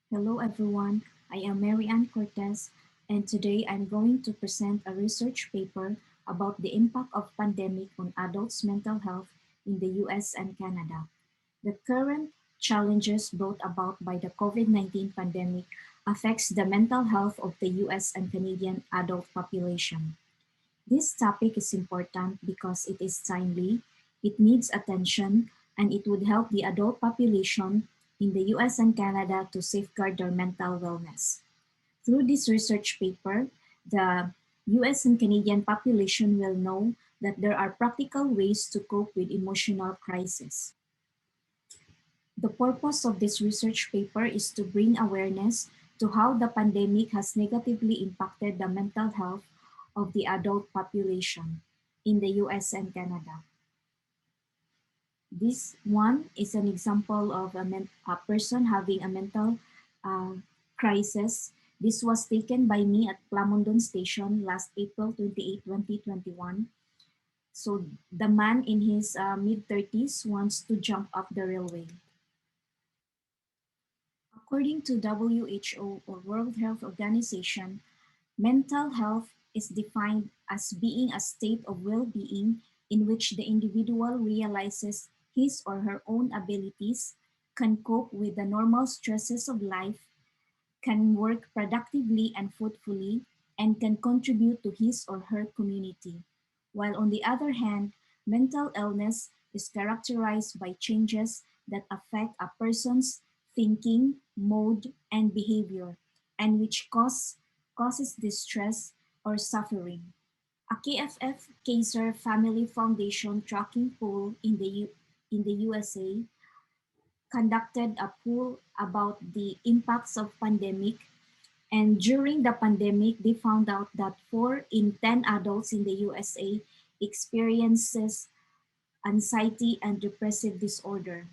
Hello everyone, I am Marianne Cortez and today I'm going to present a research paper about the impact of pandemic on adults' mental health in the US and Canada. The current challenges brought about by the COVID-19 pandemic affects the mental health of the US and Canadian adult population. This topic is important because it is timely, it needs attention, and it would help the adult population in the US and Canada to safeguard their mental wellness. Through this research paper, the US and Canadian population will know that there are practical ways to cope with emotional crisis. The purpose of this research paper is to bring awareness to how the pandemic has negatively impacted the mental health of the adult population in the US and Canada. This one is an example of a person having a mental uh, crisis. This was taken by me at Plamondon Station last April 28, 2021. So the man in his mid-30s wants to jump off the railway. According to WHO or World Health Organization, mental health is defined as being a state of well-being in which the individual realizes his or her own abilities, can cope with the normal stresses of life, can work productively and fruitfully, and can contribute to his or her community. While on the other hand, mental illness is characterized by changes that affect a person's thinking, mood, and behavior, and which causes distress or suffering. A KFF Kaiser Family Foundation tracking poll in the USA conducted a poll about the impacts of pandemic, and during the pandemic they found out that 4 in 10 adults in the USA experiences anxiety and depressive disorder.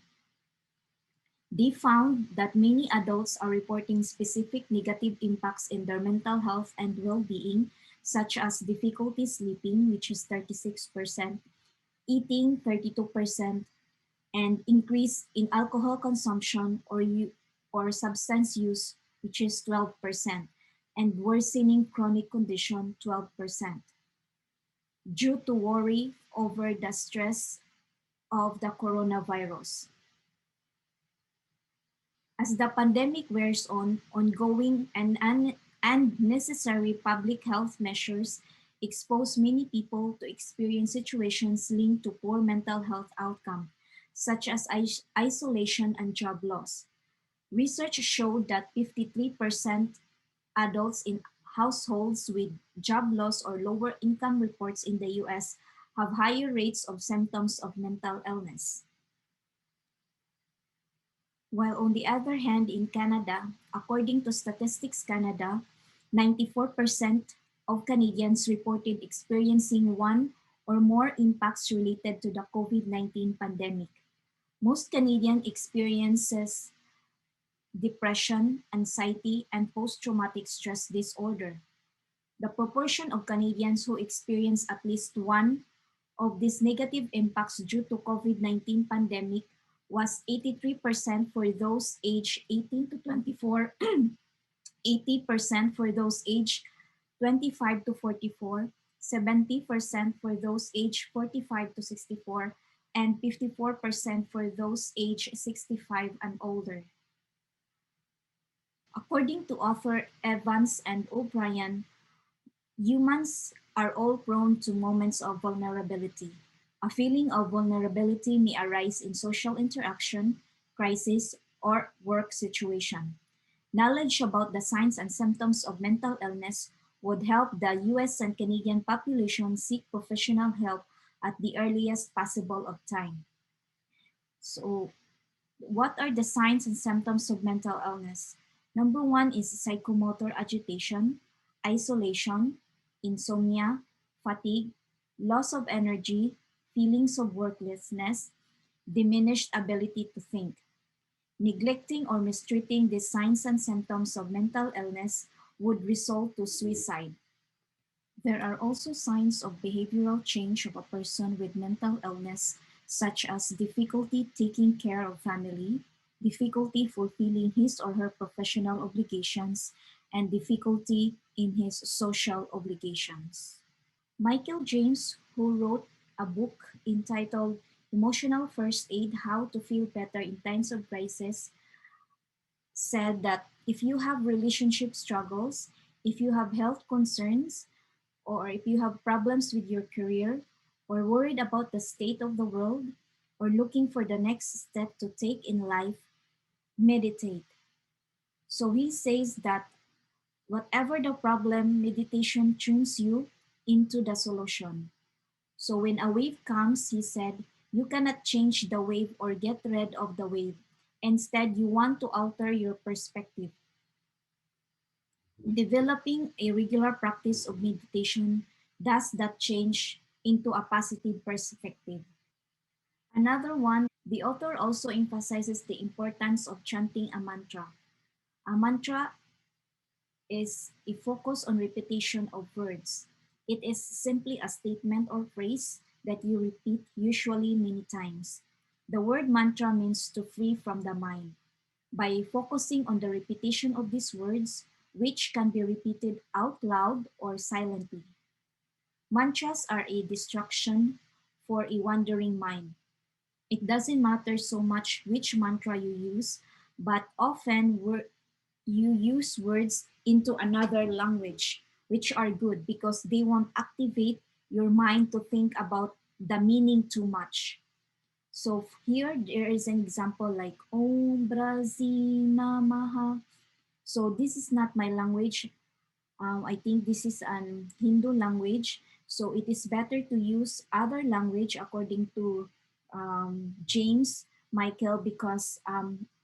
They found that many adults are reporting specific negative impacts in their mental health and well-being, such as difficulty sleeping, which is 36%, eating 32%, and increase in alcohol consumption or substance use, which is 12%, and worsening chronic condition, 12%, due to worry over the stress of the coronavirus. As the pandemic wears on, ongoing and unnecessary public health measures expose many people to experience situations linked to poor mental health outcome, such as isolation and job loss. Research showed that 53% adults in households with job loss or lower income reports in the US have higher rates of symptoms of mental illness. While on the other hand, in Canada, according to Statistics Canada, 94% of Canadians reported experiencing one or more impacts related to the COVID-19 pandemic. Most Canadian experiences depression, anxiety, and post-traumatic stress disorder. The proportion of Canadians who experience at least one of these negative impacts due to COVID-19 pandemic was 83% for those aged 18 to 24, 80% for those aged 25 to 44, 70% for those aged 45 to 64, and 54% for those aged 65 and older. According to author Evans and O'Brien, humans are all prone to moments of vulnerability. A feeling of vulnerability may arise in social interaction, crisis, or work situation. Knowledge about the signs and symptoms of mental illness would help the US and Canadian population seek professional help at the earliest possible of time. So, what are the signs and symptoms of mental illness? Number one is psychomotor agitation, isolation, insomnia, fatigue, loss of energy, feelings of worthlessness, diminished ability to think. Neglecting or mistreating the signs and symptoms of mental illness would result to suicide. There are also signs of behavioral change of a person with mental illness, such as difficulty taking care of family, difficulty fulfilling his or her professional obligations, and difficulty in his social obligations. Michael James, who wrote a book entitled Emotional First Aid: How to Feel Better in Times of Crisis, said that if you have relationship struggles, if you have health concerns, or if you have problems with your career, or worried about the state of the world, or looking for the next step to take in life, meditate. So he says that whatever the problem, meditation tunes you into the solution. So when a wave comes, he said, you cannot change the wave or get rid of the wave. Instead, you want to alter your perspective. Developing a regular practice of meditation does that change into a positive perspective. Another one, the author also emphasizes the importance of chanting a mantra. A mantra is a focus on repetition of words. It is simply a statement or phrase that you repeat, usually many times. The word mantra means to free from the mind. By focusing on the repetition of these words, which can be repeated out loud or silently. Mantras are a distraction for a wandering mind. It doesn't matter so much which mantra you use, but often you use words into another language, which are good because they won't activate your mind to think about the meaning too much. So here there is an example like Om Brazi Namaha. So this is not my language. I think this is an Hindu language, so it is better to use other language according to James Michael because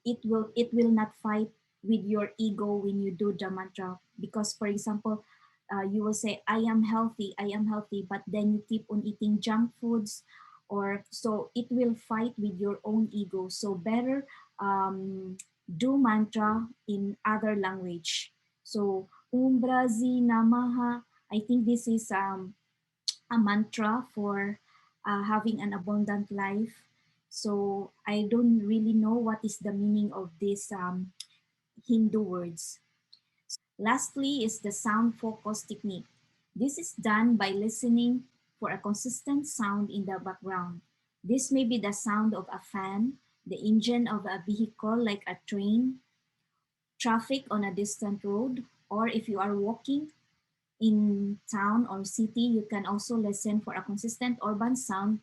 it will not fight with your ego when you do the mantra. Because for example, you will say I am healthy, but then you keep on eating junk foods, or so it will fight with your own ego. So better do mantra in other language. So Umbrazi Namaha. I think this is a mantra for having an abundant life. So I don't really know what is the meaning of these Hindu words. Lastly is the sound focus technique. This is done by listening for a consistent sound in the background. This may be the sound of a fan, the engine of a vehicle like a train, traffic on a distant road, or if you are walking in town or city, you can also listen for a consistent urban sound.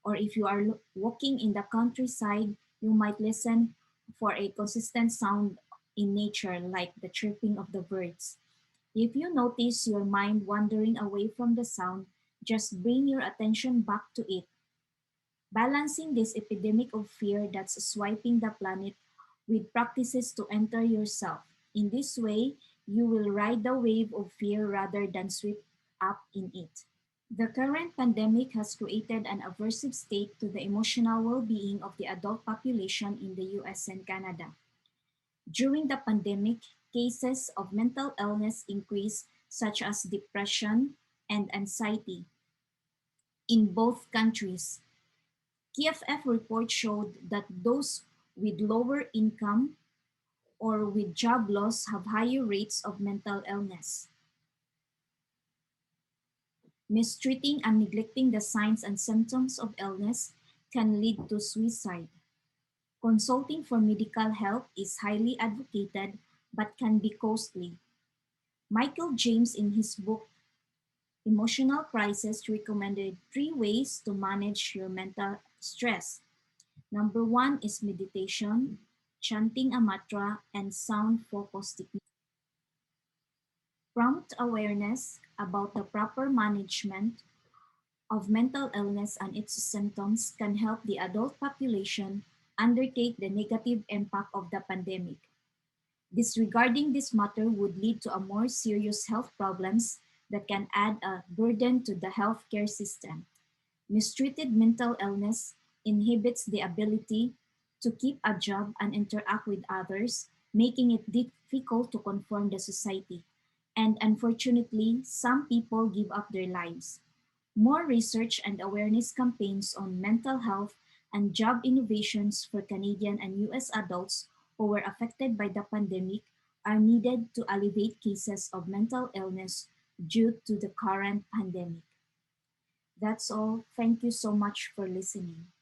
Or if you are walking in the countryside, you might listen for a consistent sound in nature, like the chirping of the birds. If you notice your mind wandering away from the sound, just bring your attention back to it, balancing this epidemic of fear that's swiping the planet with practices to enter yourself. In this way, you will ride the wave of fear rather than sweep up in it. The current pandemic has created an aversive state to the emotional well being of the adult population in the US and Canada. During the pandemic, cases of mental illness increased, such as depression and anxiety, in both countries. TFF report showed that those with lower income or with job loss have higher rates of mental illness. Mistreating and neglecting the signs and symptoms of illness can lead to suicide. Consulting for medical help is highly advocated but can be costly. Michael James, in his book Emotional Crisis, recommended 3 ways to manage your mental stress. Number one is meditation, chanting a mantra, and sound focus technique. Prompt awareness about the proper management of mental illness and its symptoms can help the adult population undertake the negative impact of the pandemic. Disregarding this matter would lead to a more serious health problems that can add a burden to the healthcare system. Mistreated mental illness inhibits the ability to keep a job and interact with others, making it difficult to conform to society. And unfortunately, some people give up their lives. More research and awareness campaigns on mental health and job innovations for Canadian and US adults who were affected by the pandemic are needed to alleviate cases of mental illness due to the current pandemic. That's all. Thank you so much for listening.